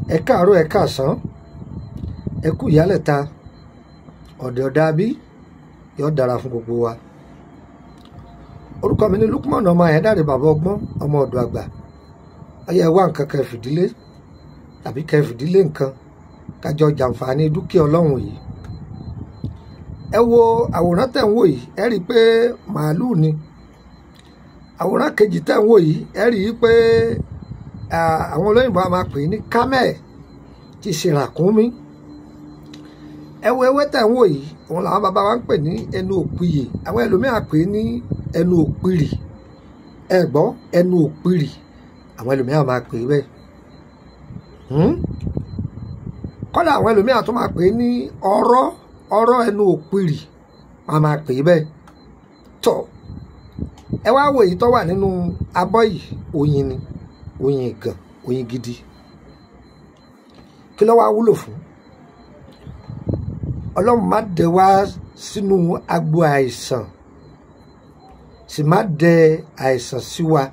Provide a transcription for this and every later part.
ẹ káàárọ̀ ẹ káàsán ẹ kú ìyálẹ̀ta ọ̀dẹ̀ ọ̀dà bí yóò dára fún gbogbo wa. Orúkọ mi ní Lukman ọmọ Ayédáre bàbá ọgbọ́n ọmọ ọ̀dọ̀ àgbà. Ayé wá nǹkan kan fìdílé tàbí kẹ́ fìdílé nǹkan kájọ jàǹfààní dúkìá Ọlọ́run yìí. Ẹ wo àwòrán tẹ̀ ń wò yìí ẹ rí i pé màálù ni. Àwòrán kejì tẹ̀ ń wò yìí ẹ rí i pé àwọn olóyìnbó a máa pè ní camel tí ṣe ràkúnmí. Ẹ wo ewé tẹ̀ ń wò yìí òun làwọn bàbá wa ń pè ní ẹnu òpìyè, àwọn ẹlòmíràn pè ní ẹnu òpìrì. Ẹ gbọ́ ẹnu òpìrì àwọn ẹlòmíràn máa pè bẹ́ẹ̀. Kọ́dà àwọn ẹlòmíràn tó máa pè ní ọ̀rọ̀ ẹnu òpìrì wọ́n máa pè bẹ́ẹ̀. Tọ́ ẹ wá wo èyí tó wà nínú abọ́ yìí, oyin ni, oyin gan, oyin gidi. Kí ló wá wúlò fún? Ọlọ́run má dẹ wá sínú agbo àìsàn, sì má dẹ àìsàn sí wa.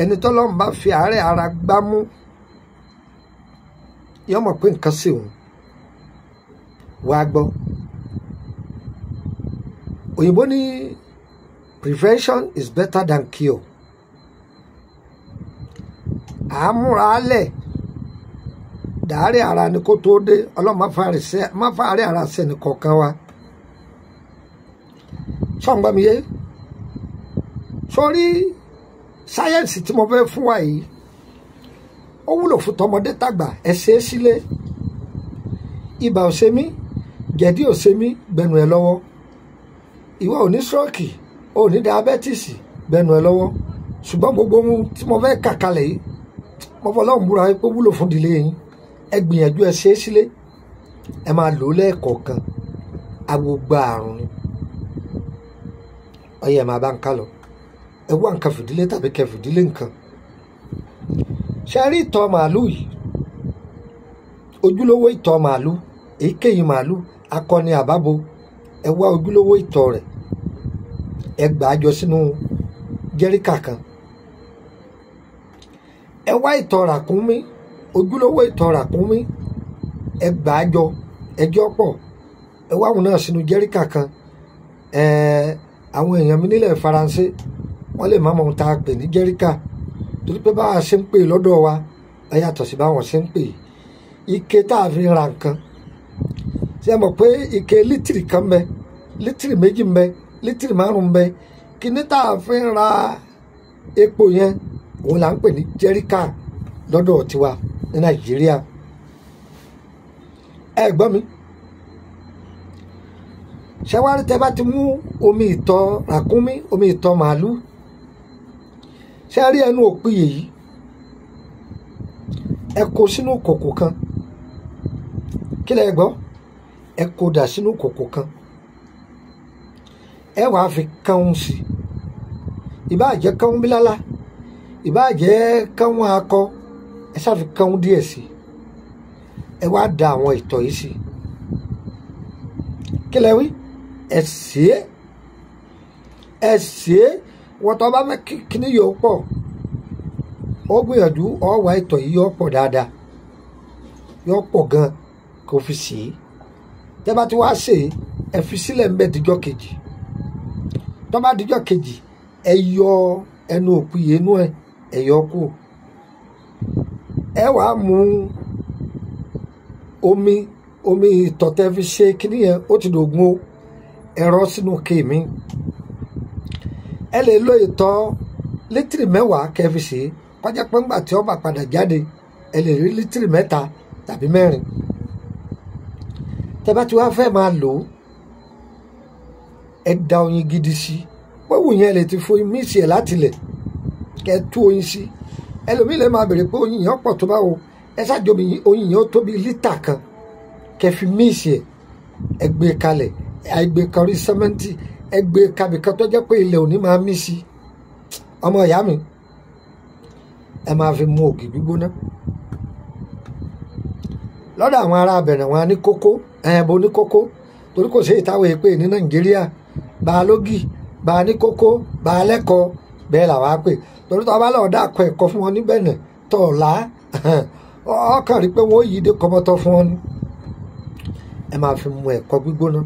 Ẹni tọ́lọ́run bá fi àárẹ̀ ara gbámú yóò mọ̀ pé nǹkan sí òun. Wá gbọ́, òyìnbó ní prevention is better than cure. Àmúra alẹ̀ dàárẹ̀ ara ni kó tó dé. Ọlọ́run má fàárẹ̀ ara sẹ́ni kọ̀ọ̀kan wa. Sọ́ǹgbọ́n mi yé sórí sáyẹ́ǹsì tí mo fẹ́ fún wa yìí ó wúlò fún tọmọdé tàgbà. Ẹ ṣe é sílé. Ibà ò ṣe mí, jẹ̀dí ò ṣe mí, gbẹnu ẹ lọ́wọ́. Ìwọ ò ní stroke, ò ní diabetes, gbẹnu ẹ lọ́wọ́. Ṣùgbọ́n gbogbo ohun tí mo fẹ́ kà kalẹ̀ yìí mo fọlọ́run búra pé wúlò fún ìdílé yín. Ẹ gbìyànjú ẹ ṣe é sílé. Ẹ máa lò ó lẹ́ẹ̀kọ̀ọ̀kan. Agbogbo àrùn ni. Ọyẹ máa bá ń ká lọ. Ẹ wá nǹkan fìdílé tàbí kẹ́ fìdílé nǹkan. Ṣé rí ìtọ̀ màálù yìí? Ojúlówó ìtọ̀ màálù, èyíkéyìí màálù, akọni àbábo, ẹ wá ojúlówó ìtọ̀ rẹ̀. Ẹ gbà á jọ sínú jẹ́ríkà kan. Ẹ wá ìtọ̀ ràkúnmí, ojúlówó ìtọ̀ ràkúnmí, ẹ gbà á jọ, ẹjọ́ pọ̀. Ẹ wá òun náà sínú jẹ́ríkà kan. Àwọn èèyàn mi nílẹ̀ Faransé wọ́n lè má mọ ohun tá a pè ní jẹ́ríkà, torí pé báwa ṣe ń pè lọ́dọ̀ wa ẹ yàtọ̀ sí báwọn ṣe ń pè. Ike tá a fi ń ra nǹkan, ṣé ẹ mọ̀ pé ike lítìrì kan ń bẹ, lítìrì méjì ń bẹ, lítìrì márùn-ún ń bẹ. Kíní tá a fi ń ra epo yẹn òun là ń pè ní jẹ́ríkà lọ́dọ̀ tiwa ní Nàìjíríà. Ẹ gbọ́ mi, ṣẹ́wárí tẹ bá ti mú omi ìtọ̀ ràkúnmí, omi ìtọ̀ màálù, ṣé rí ẹnu òpìyè yìí, ẹ kó sínú kòkò kan. Kí lẹ gbọ́? Ẹ kó dà sínú kòkò kan. Ẹ wàá fi kánun sí. Ìbáà jẹ́ kánun bílálá, ìbáà jẹ́ kánun akọ, ẹ ṣáà fi kánun díẹ̀ sí. Ẹ wá da àwọn ìtọ̀ yìí sí. Kí lẹ wí? Ẹ sè é. Wọ́n tó bá fẹ́ kíní yóò pọ̀, ó gbìyànjú ó wá ìtọ̀ yìí yóò pọ̀ dáadáa, yóò pọ̀ gan kó fi sè é. Tẹ́ bá ti wá sè é, ẹ fi sílẹ̀ ńbẹ̀ díjọ́ kejì. Tó bá díjọ́ kejì, ẹ yọ ẹnu òpìyè inú ẹ yọ kú. Ẹ wàá mú omi ìtọ̀ tẹ́ fi ṣe kíní yẹn, ó ti dògún o, ẹ rọ́ sínú kéèmí. Ẹ lè lo ìtọ̀ lítìrì 10 kẹ́ fi ṣe, kọjá pé ńgbà tí ó bá padà jáde ẹ lè rí lítìrì 3 tàbí 4. Tẹ́ bá ti wá fẹ́ máa lò ó, ẹ da oyin gidi sí. Pẹ́wù yẹn lè ti fún míìsì ẹ̀ láti lẹ̀, kẹ́ tú oyin sí. Ẹlòmíì lè máa bèrè pé oyin yẹn pọ̀ tó báwo. Ẹ ṣáàjọ oyin yẹn ó tó bí lítà kan, kẹ́ fi míìsì ẹ̀, ẹ gbé kalẹ̀, ẹ gbé kọrí sẹ́mẹ́ǹtì, ẹ gbé kabì kan tó jẹ́ pé ilẹ̀ òní máa mí sí. Ọmọ ìyá mi, ẹ máa fi mu ògì gbígbóná. Lọ́dọ̀ àwọn ará abẹ̀rẹ̀ wọn ní kókó, bo ní kókó, torí kò sí ìtawọ̀ èpè ní Nàìjíríà. Bá a lógì, bá a ní kókó, bá a lẹ́kọ̀ọ́, bẹ́ẹ̀ làwọn á pè. Torí tó bá lọ́ọ́ dá akọ ẹ̀kọ́ fún wọn ní Bẹ̀nẹ̀, tọ̀ọ̀lá ọkàn rí pé wọ́n yí dé kọ́mọ́tọ́ fún ọ ni ẹ máa fi mu ẹ̀kọ́ gbígbóná.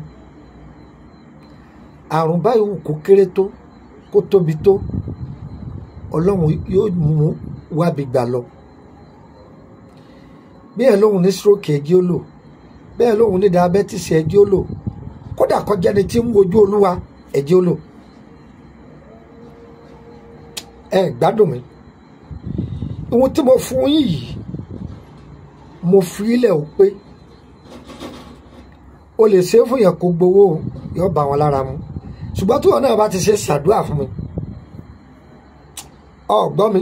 Àrùn báyìí wù kó kéré tó kó tóbi tó ọlọ́run yóò mú wábi gbà lọ. bí ẹ lóhun ní stroke ẹ̀jẹ̀ ó lò, bẹ́ẹ̀ lóhun ní diabetes ẹ̀jẹ̀ ó lò, kódà kọjá ni tí ń wojú olúwa ẹ̀jẹ̀ ó lò. ẹ gbádùn mi, ohun tí mo fún yín yìí mo fi ilẹ̀ ò pé o lè ṣe é fún yẹn kó gbowó yóò bá wọn lára mu, ṣùgbọ́n tí wọn náà bá ti ṣe ṣàdúrà fún mi ọgbọ́n mi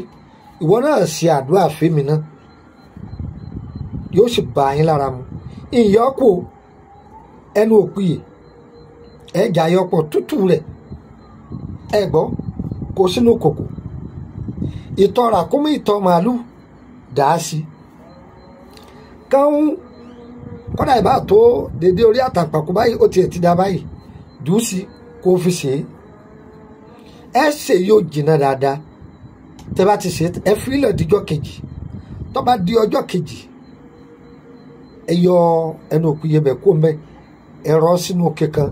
ìwọ náà ṣe àdúrà fún mi náà yóò sì bá yín lára mu. ìyọ́pọ̀ ẹnu òpìyè ẹ̀jà yọpọ̀ tútù rẹ̀ ẹ gbọ́ kó sínú kòkò, ìtọ̀ ràkúnmí ìtọ̀ màálù dà á sí káwọn kọ́dà ìbá tó dédé orí àtàpàkù báyìí ó tiẹ̀ ti dá báyìí dùú sí kó fi ṣe é. ẹ ṣe yóò jìnnà dáadáa, tẹ bá ti ṣe ẹ fílẹ̀ díjọ́ kejì, tó bá di ọjọ́ kejì ẹ yọ ẹnu òpìyè bẹ̀ kó mbẹ́ ẹ rọ́ sínú òkè kan,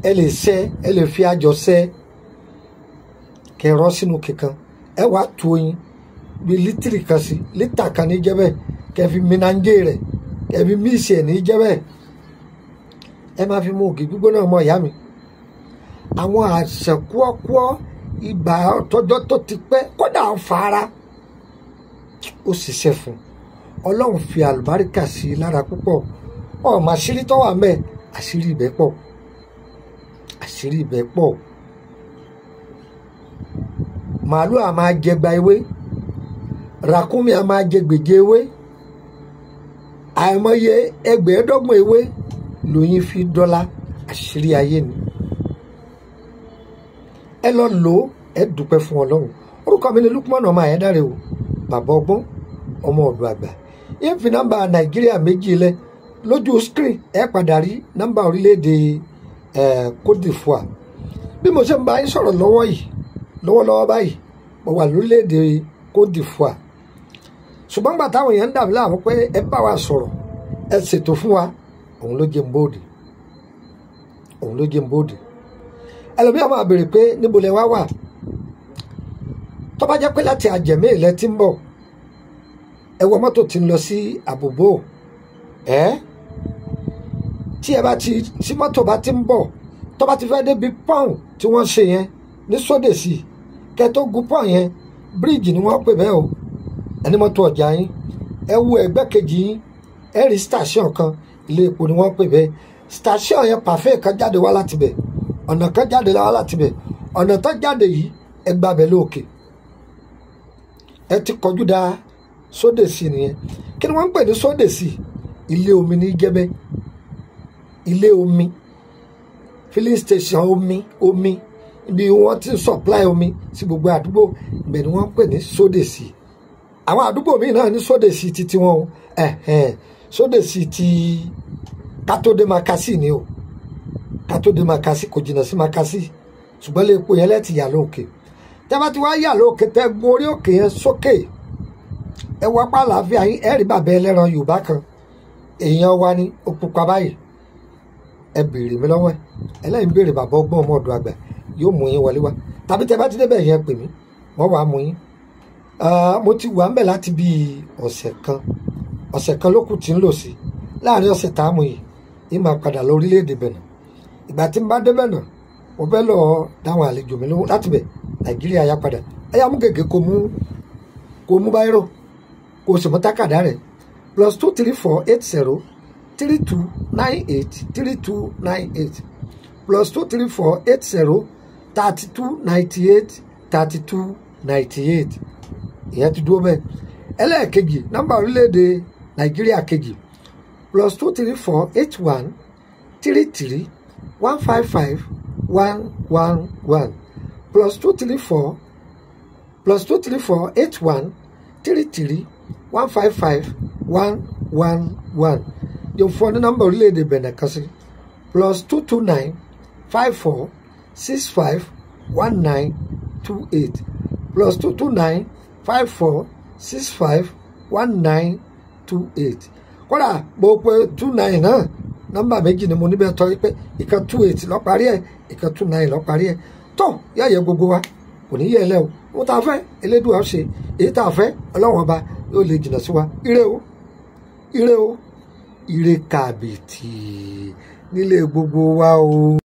ẹ lè ṣẹ́ ẹ lè fi àjọ ṣẹ́ kẹ rọ́ sínú òkè kan, ẹ wá tu oyin bí lítìrì kan sí lítà kan ní jẹ́bẹ̀ kẹ fi minanje rẹ̀ kẹ fi míìsì ẹ̀ ní jẹ́bẹ̀ ẹ máa fi mú ògì gbígbóná ọmọ ìyá mi. àwọn àṣẹ kúọ́kúọ́ ibà tọjọ́ tó ti pẹ́ kódà ń fara ó ṣiṣẹ́ fún ọlọ́run fi àlùbáríkà sí i lára púpọ̀. ọmọ àṣírí tó wà mẹ́ àṣírí ibẹ̀ pọ̀, àṣírí ibẹ̀ pọ̀. màálù a máa jẹ gba ewé, ràkúnmí a máa jẹ gbèje ewé, àìmọye ẹgbẹ̀ẹ́dọ́gbọ̀n ewé lóyin fi dọ́là. àṣírí ayé ni ẹ lọ lò ó ẹ dúpẹ́ fún ọlọ́run. orúkọ mi ni Lukman ọmọ Ayédáre o, bàbá ọgbọ́n ọmọ ọ̀dọ̀ àgbà. yẹn fi nọ́mbà Nàìjíríà méjì lẹ lójú screen ẹ padà rí nọ́mbà orílẹ̀-èdè Côte d'Ivoire. bí mo ṣe ń bá yín sọ̀rọ̀ lọ́wọ́lọ́wọ́ báyìí mo wà lórílẹ̀-èdè Côte d'Ivoire, ṣùgbọ́n gbà táwọn èèyàn ń dàbí láàmú pé ẹ bá wa sọ̀rọ̀ ẹ ṣètò fún wa, òun ló jẹ́ ń bóde, òun ló jẹ́ ń bóde. ẹlòmíràn máa béèrè pé níbo lẹ wá wà, tó bá jẹ́ pé láti àjẹmí ilẹ̀ tí ń bọ̀ ẹ wọ mọ́tò tí ń lọ sí àbòbò tí ẹ bá ti tí mọ́tò bá ti ń bọ̀ tó bá ti fẹ́ débi pọ́ùn tí wọ́n ṣe yẹn ní sódèsì kẹ́ tó gun pọ́ùn yẹn bíríìjì ni wọ́n pè bẹ́ẹ̀ o. ẹni mọ́tò ọjà yín ẹ wo ẹgbẹ́ kejì yín ẹ rí station kan ilé epo ni wọ́n pè bẹ́ẹ̀. station yẹn pàfẹ́ kan jáde wá láti bẹ̀, ọ̀nà kan jáde wá láti bẹ̀, ọ̀nà tó jáde yìí ẹ gbàbẹ̀ lóòkè ẹ ti kọjú da sódèsì nìyẹn. kí ni wọ́n ń pè ní sódèsì? ilé omi ní jẹ́bẹ́, ilé omi, filling station omi ibi wọ́n ti ń supply omi sí gbogbo àdúgbò, ibẹ̀ ni wọ́n ń pè ní sódèsì. àwọn àdúgbò míì náà ní sódèsì títí wọn o sódèsì ti Kátó-dé Makásì ni o, Kátó-dé Makásì kò jìnnà sí Makásì, ṣùgbọ́n lè po yẹn lẹ́tì yà lóòkè. tẹ́ bá ti wá yà lóòkè tẹ́ gun orí òkè yẹn sókè ẹ wá pa àlàáfíà yín ẹ rí bàbá ẹlẹ́ran Yorùbá kan, èèyàn wa ni ó pupa báyìí, ẹ béèrè mi lọ́wọ́ ẹ ẹlẹ́yìn béèrè bàbá ọgbọ́n ọmọ ọ̀dọ̀ àgbà yóò mú yín wọlé wá, tàbí tẹ́ bá ti débẹ̀ yẹn pè mí wọ́n wàá mú yín. mo ti wà ń bẹ̀ láti bí ọ̀sẹ̀ kan ló kù tí ń lò sí. láàrin ọ̀sẹ̀ tá a mú yìí yìí máa padà lọ orílẹ̀-èdè Benin. ìgbà tí n bá dé Benin mo fẹ́ lọ dáhùn àlejò mi lówó láti bẹ̀ Nàìjíríà yá padà. ẹ yá mú gègé kó mú báírò kó o sì mú tákàdá rẹ̀ +23480 3298 3298 +23480 3298 3298. ìyẹn ti dúró bẹ́ẹ̀. ẹlẹ́ẹ̀kejì nọ́mbà orílẹ̀-èdè Nàìjíríà kejì +23481 33 155 111 +23481 33 155 111. yóò fọ́ ní nọ́mbà orílẹ̀-èdè Benin kan sí +229 54 65 1928 +229 54 651928 kódà mo pe 29 náà nọ́mbà méjì ni mo níbẹ̀ tọ́ pé ìkan 28 lọ parí ẹ̀ ìkan 29 lọ parí ẹ̀ tó yáyẹ gbogbo wa kò ní yẹ ẹ lẹ́ o ohun tá a fẹ́ Elédùà ṣe èyí tá a fẹ́ Ọlọ́run ọba yóò lè jìnnà sí wa ire o ire o ire kàbìtì nílé gbogbo wa o.